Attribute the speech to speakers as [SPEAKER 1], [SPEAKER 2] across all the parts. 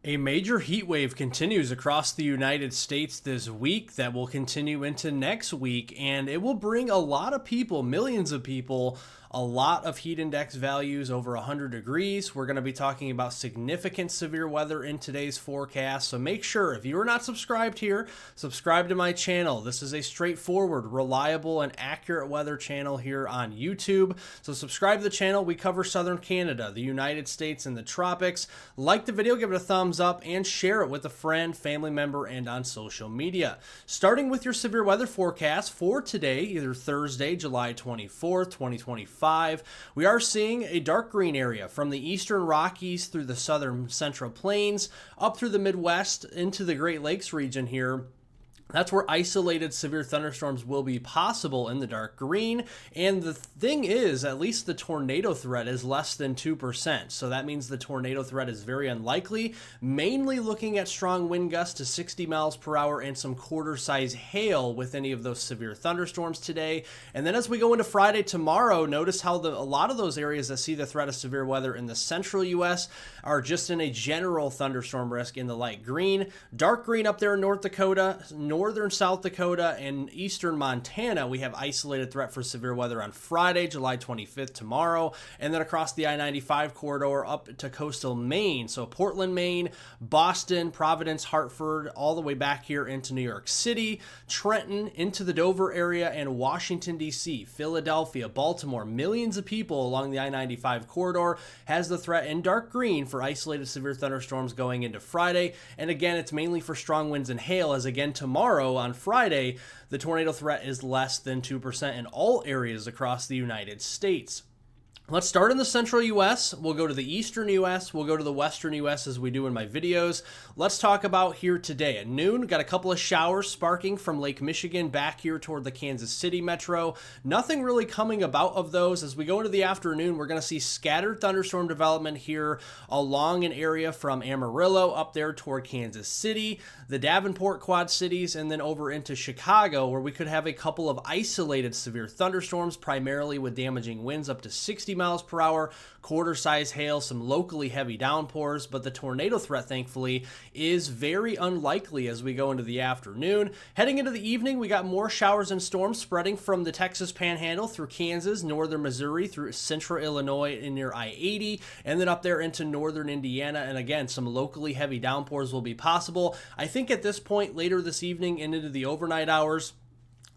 [SPEAKER 1] A major heat wave continues across the United States this week that will continue into next week, and it will bring a lot of people, millions of people, a lot of heat index values over 100 degrees. We're going to be talking about significant severe weather in today's forecast, so make sure if you are not subscribed here, subscribe to my channel. This is a straightforward, reliable, and accurate weather channel here on YouTube, so subscribe to the channel. We cover southern Canada, the United States, and the tropics. Like the video, give it a thumbs up, and share it with a friend, family member, and on social media. Starting with your severe weather forecast for today, either Thursday, July 24th, 2025, we are seeing a dark green area from the eastern Rockies through the southern Central Plains, up through the Midwest into the Great Lakes region here. That's where isolated severe thunderstorms will be possible in the dark green. And the thing is, at least the tornado threat is less than 2%. So that means the tornado threat is very unlikely, mainly looking at strong wind gusts to 60 miles per hour and some quarter-size hail with any of those severe thunderstorms today. And then as we go into Friday tomorrow, notice how a lot of those areas that see the threat of severe weather in the central U.S. are just in a general thunderstorm risk in the light green. Dark green up there in North Dakota, northern South Dakota, and eastern Montana, we have isolated threat for severe weather on Friday, July 25th, tomorrow, and then across the I-95 corridor up to coastal Maine. So Portland, Maine, Boston, Providence, Hartford, all the way back here into New York City, Trenton, into the Dover area, and Washington, D.C., Philadelphia, Baltimore. Millions of people along the I-95 corridor has the threat in dark green for isolated severe thunderstorms going into Friday. And again, it's mainly for strong winds and hail, as again tomorrow on Friday, the tornado threat is less than 2% in all areas across the United States. Let's start in the central U.S. We'll go to the eastern U.S. We'll go to the western U.S. as we do in my videos. Let's talk about here today. At noon, got a couple of showers sparking from Lake Michigan back here toward the Kansas City metro. Nothing really coming about of those. As we go into the afternoon, we're going to see scattered thunderstorm development here along an area from Amarillo up there toward Kansas City, the Davenport Quad Cities, and then over into Chicago, where we could have a couple of isolated severe thunderstorms, primarily with damaging winds up to 60 miles per hour, quarter-size hail, some locally heavy downpours, but the tornado threat, thankfully, is very unlikely as we go into the afternoon. Heading into the evening, we got more showers and storms spreading from the Texas Panhandle through Kansas, northern Missouri, through central Illinois and near I-80, and then up there into northern Indiana, and again, some locally heavy downpours will be possible. I think at this point, later this evening and into the overnight hours,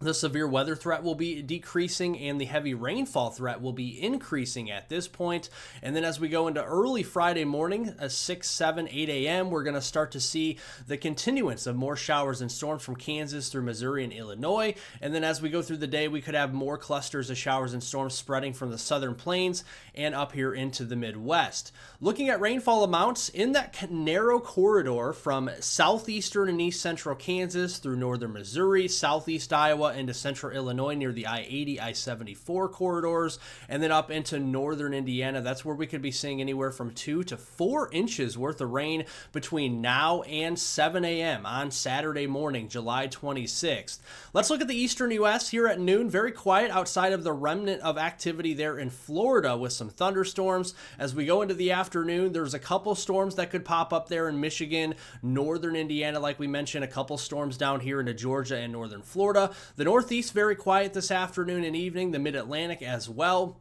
[SPEAKER 1] the severe weather threat will be decreasing and the heavy rainfall threat will be increasing at this point. And then as we go into early Friday morning, 6, 7, 8 a.m., we're going to start to see the continuance of more showers and storms from Kansas through Missouri and Illinois. And then as we go through the day, we could have more clusters of showers and storms spreading from the southern plains and up here into the Midwest. Looking at rainfall amounts in that narrow corridor from southeastern and east central Kansas through northern Missouri, southeast Iowa, into central Illinois near the I-80, I-74 corridors, and then up into northern Indiana. That's where we could be seeing anywhere from 2 to 4 inches worth of rain between now and 7 a.m. on Saturday morning, July 26th. Let's look at the eastern U.S. here at noon. Very quiet outside of the remnant of activity there in Florida with some thunderstorms. As we go into the afternoon, there's a couple storms that could pop up there in Michigan, northern Indiana, like we mentioned, a couple storms down here into Georgia and northern Florida. The Northeast, very quiet this afternoon and evening. The Mid-Atlantic as well.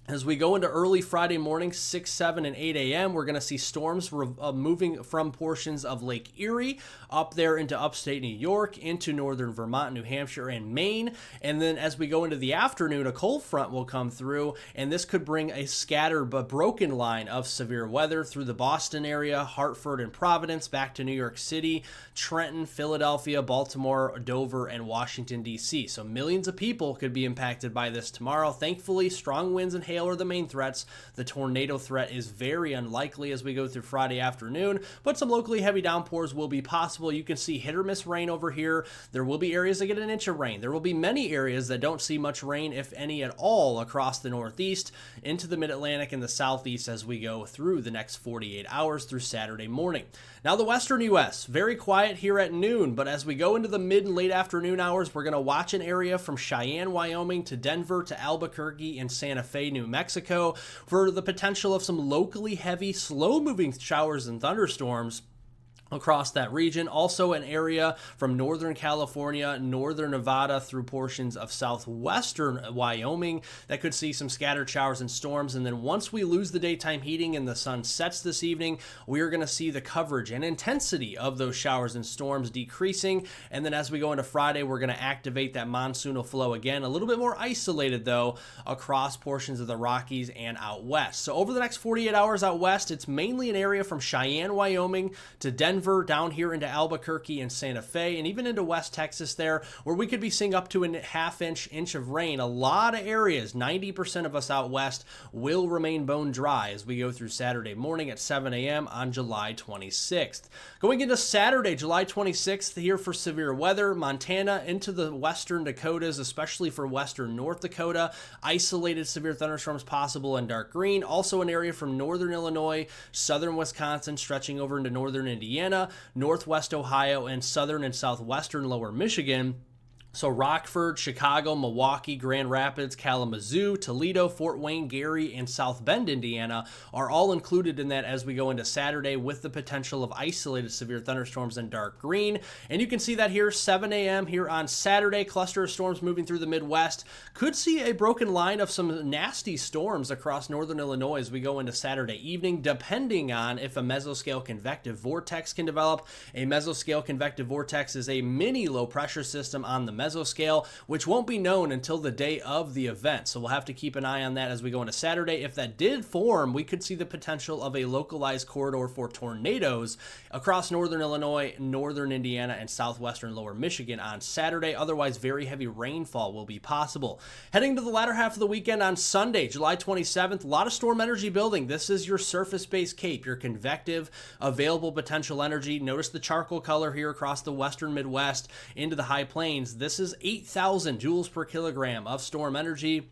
[SPEAKER 1] As we go into early Friday morning, 6, 7, and 8 a.m., we're going to see storms moving from portions of Lake Erie up there into upstate New York, into northern Vermont, New Hampshire, and Maine. And then as we go into the afternoon, a cold front will come through, and this could bring a scattered but broken line of severe weather through the Boston area, Hartford, and Providence, back to New York City, Trenton, Philadelphia, Baltimore, Dover, and Washington, D.C. So millions of people could be impacted by this tomorrow. Thankfully, strong winds and hail are the main threats. The tornado threat is very unlikely as we go through Friday afternoon, but some locally heavy downpours will be possible. You can see hit or miss rain over here. There will be areas that get an inch of rain. There will be many areas that don't see much rain, if any at all, across the Northeast, into the Mid-Atlantic and the Southeast as we go through the next 48 hours through Saturday morning. Now the western U.S., very quiet here at noon, but as we go into the mid and late afternoon hours, we're going to watch an area from Cheyenne, Wyoming to Denver to Albuquerque and Santa Fe, New Mexico for the potential of some locally heavy, slow-moving showers and thunderstorms across that region. Also an area from northern California, northern Nevada through portions of southwestern Wyoming that could see some scattered showers and storms. And then once we lose the daytime heating and the sun sets this evening, we are going to see the coverage and intensity of those showers and storms decreasing. And then as we go into Friday, we're going to activate that monsoonal flow again, a little bit more isolated though, across portions of the Rockies and out west. So over the next 48 hours out west, it's mainly an area from Cheyenne, Wyoming to Denver, down here into Albuquerque and Santa Fe, and even into West Texas there, where we could be seeing up to a half inch of rain. A lot of areas, 90% of us out west, will remain bone dry as we go through Saturday morning at 7 a.m. on July 26th. Going into Saturday, July 26th, here for severe weather, Montana into the western Dakotas, especially for western North Dakota. Isolated severe thunderstorms possible in dark green. Also an area from northern Illinois, southern Wisconsin, stretching over into northern Indiana, northwest Ohio, and southern and southwestern lower Michigan. So Rockford, Chicago, Milwaukee, Grand Rapids, Kalamazoo, Toledo, Fort Wayne, Gary, and South Bend, Indiana are all included in that as we go into Saturday with the potential of isolated severe thunderstorms in dark green. And you can see that here, 7 a.m. here on Saturday, cluster of storms moving through the Midwest. Could see a broken line of some nasty storms across northern Illinois as we go into Saturday evening, depending on if a mesoscale convective vortex can develop. A mesoscale convective vortex is a mini low pressure system on the mesoscale, which won't be known until the day of the event. So we'll have to keep an eye on that as we go into Saturday. If that did form, we could see the potential of a localized corridor for tornadoes across northern Illinois, northern Indiana, and southwestern lower Michigan on Saturday. Otherwise, very heavy rainfall will be possible. Heading to the latter half of the weekend on Sunday, July 27th, a lot of storm energy building. This is your surface-based CAPE, your convective available potential energy. Notice the charcoal color here across the western Midwest into the high plains. This is 8,000 joules per kilogram of storm energy.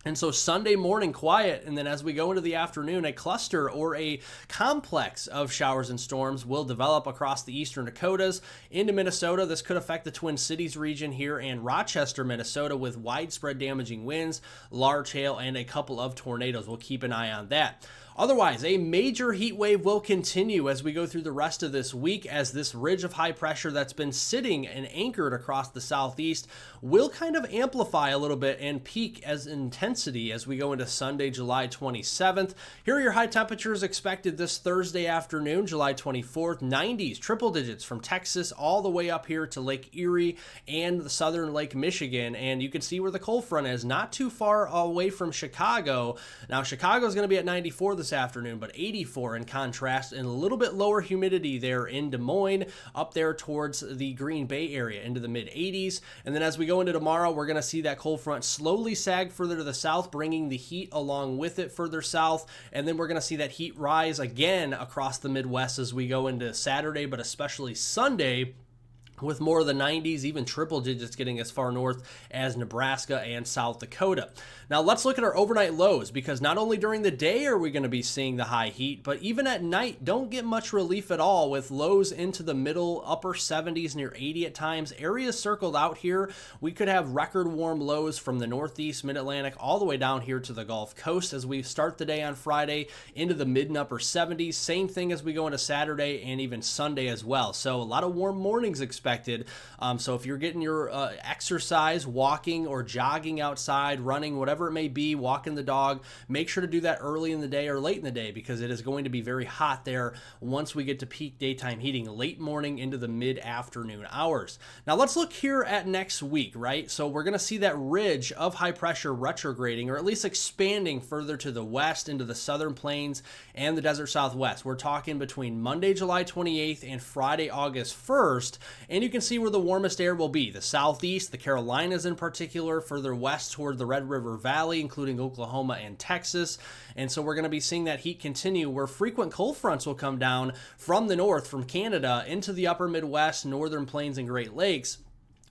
[SPEAKER 1] And so Sunday morning, quiet, and then as we go into the afternoon, a cluster or a complex of showers and storms will develop across the eastern Dakotas into Minnesota. This could affect the Twin Cities region here and Rochester, Minnesota, with widespread damaging winds, large hail, and a couple of tornadoes. We'll keep an eye on that. Otherwise, a major heat wave will continue as we go through the rest of this week, as this ridge of high pressure that's been sitting and anchored across the southeast will kind of amplify a little bit and peak as intensity as we go into Sunday, July 27th. Here are your high temperatures expected this Thursday afternoon, July 24th. 90s, triple digits from Texas all the way up here to Lake Erie and the southern Lake Michigan. And you can see where the cold front is, not too far away from Chicago. Now, Chicago is going to be at 94 this afternoon, but 84 in contrast, and a little bit lower humidity there in Des Moines, up there towards the Green Bay area into the mid 80s. And then as we go into tomorrow, we're going to see that cold front slowly sag further to the south, bringing the heat along with it further south. And then we're going to see that heat rise again across the Midwest as we go into Saturday, but especially Sunday, with more of the 90s, even triple digits getting as far north as Nebraska and South Dakota. Now let's look at our overnight lows, because not only during the day are we going to be seeing the high heat, but even at night don't get much relief at all, with lows into the middle upper 70s near 80 at times. Areas circled out here, we could have record warm lows from the northeast, mid-Atlantic, all the way down here to the Gulf Coast as we start the day on Friday into the mid and upper 70s. Same thing as we go into Saturday and even Sunday as well. So a lot of warm mornings expected. So if you're getting your exercise, walking or jogging outside, running, whatever it may be, walking the dog, make sure to do that early in the day or late in the day, because it is going to be very hot there once we get to peak daytime heating late morning into the mid-afternoon hours. Now let's look here at next week, right? So we're going to see that ridge of high pressure retrograding, or at least expanding further to the west into the southern plains and the desert southwest. We're talking between Monday, July 28th and Friday, August 1st. And you can see where the warmest air will be. The southeast, the Carolinas in particular, further west toward the Red River Valley, including Oklahoma and Texas. And so we're going to be seeing that heat continue, where frequent cold fronts will come down from the north, from Canada, into the upper Midwest, northern plains, and Great Lakes.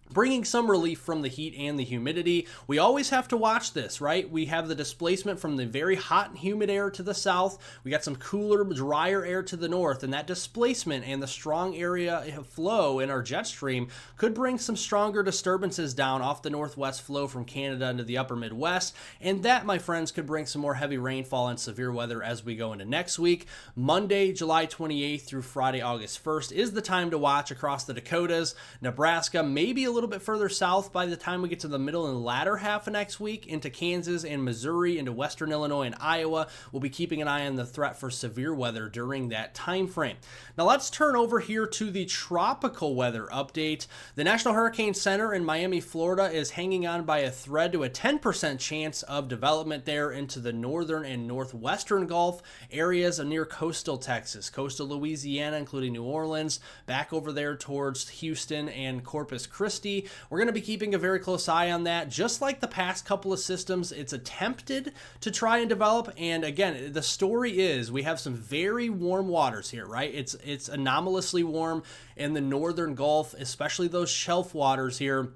[SPEAKER 1] bringing some relief from the heat and the humidity. We always have to watch this, right? We have the displacement from the very hot and humid air to the south. We got some cooler, drier air to the north, and that displacement and the strong area flow in our jet stream could bring some stronger disturbances down off the northwest flow from Canada into the upper Midwest. And that, my friends, could bring some more heavy rainfall and severe weather as we go into next week. Monday, July 28th through Friday, August 1st is the time to watch across the Dakotas, Nebraska, maybe a little bit further south by the time we get to the middle and latter half of next week into Kansas and Missouri, into western Illinois and Iowa. We'll be keeping an eye on the threat for severe weather during that time frame. Now let's turn over here to the tropical weather update. The National Hurricane Center in Miami, Florida is hanging on by a thread to a 10% chance of development there into the northern and northwestern Gulf areas near coastal Texas, coastal Louisiana, including New Orleans, back over there towards Houston and Corpus Christi. We're going to be keeping a very close eye on that. Just like the past couple of systems, it's attempted to try and develop. And again, the story is we have some very warm waters here, right? It's anomalously warm in the northern Gulf, especially those shelf waters here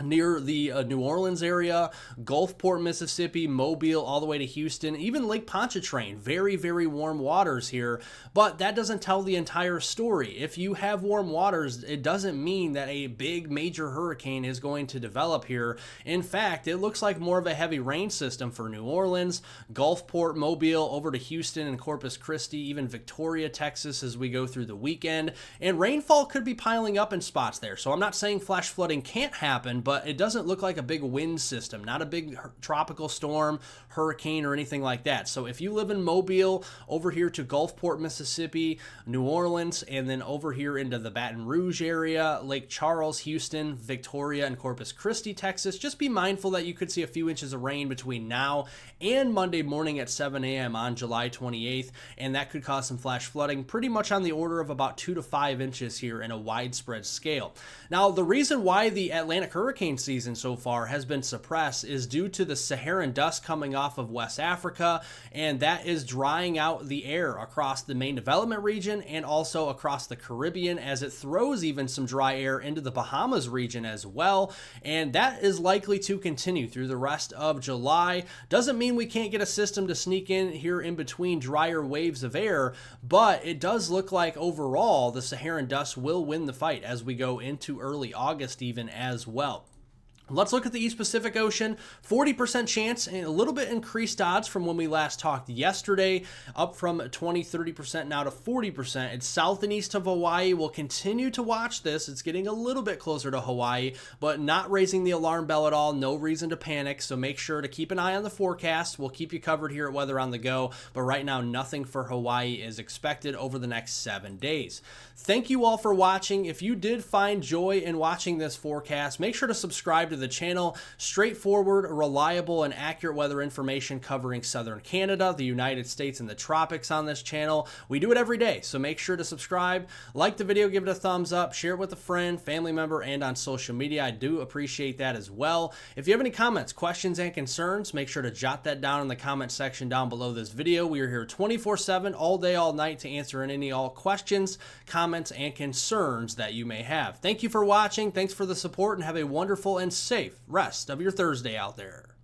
[SPEAKER 1] near the New Orleans area, Gulfport, Mississippi, Mobile, all the way to Houston, even Lake Pontchartrain. Very, very warm waters here, but that doesn't tell the entire story. If you have warm waters, it doesn't mean that a big major hurricane is going to develop here. In fact, it looks like more of a heavy rain system for New Orleans, Gulfport, Mobile, over to Houston and Corpus Christi, even Victoria, Texas as we go through the weekend. And rainfall could be piling up in spots there. So I'm not saying flash flooding can't happen, but it doesn't look like a big wind system, not a big tropical storm, hurricane, or anything like that. So if you live in Mobile, over here to Gulfport, Mississippi, New Orleans, and then over here into the Baton Rouge area, Lake Charles, Houston, Victoria, and Corpus Christi, Texas, just be mindful that you could see a few inches of rain between now and Monday morning at 7 a.m. on July 28th, and that could cause some flash flooding, pretty much on the order of about 2 to 5 inches here in a widespread scale. Now, the reason why the Atlantic hurricane season so far has been suppressed is due to the Saharan dust coming off of West Africa, and that is drying out the air across the main development region and also across the Caribbean, as it throws even some dry air into the Bahamas region as well, and that is likely to continue through the rest of July. Doesn't mean we can't get a system to sneak in here in between drier waves of air, but it does look like overall the Saharan dust will win the fight as we go into early August even as well. Let's look at the East Pacific Ocean. 40% chance and a little bit increased odds from when we last talked yesterday, up from 20-30% now to 40%. It's south and east of Hawaii. We'll continue to watch this. It's getting a little bit closer to Hawaii, but not raising the alarm bell at all. No reason to panic, so make sure to keep an eye on the forecast. We'll keep you covered here at Weather on the Go, but right now nothing for Hawaii is expected over the next 7 days. Thank you all for watching. If you did find joy in watching this forecast, make sure to subscribe to the channel. Straightforward, reliable, and accurate weather information covering southern Canada, the United States, and the tropics on this channel. We do it every day, so make sure to subscribe, like the video, give it a thumbs up, share it with a friend, family member, and on social media. I do appreciate that as well. If you have any comments, questions, and concerns, make sure to jot that down in the comment section down below this video. We are here 24/7, all day, all night to answer any all questions, comments, and concerns that you may have. Thank you for watching. Thanks for the support, and have a wonderful and safe rest of your Thursday out there.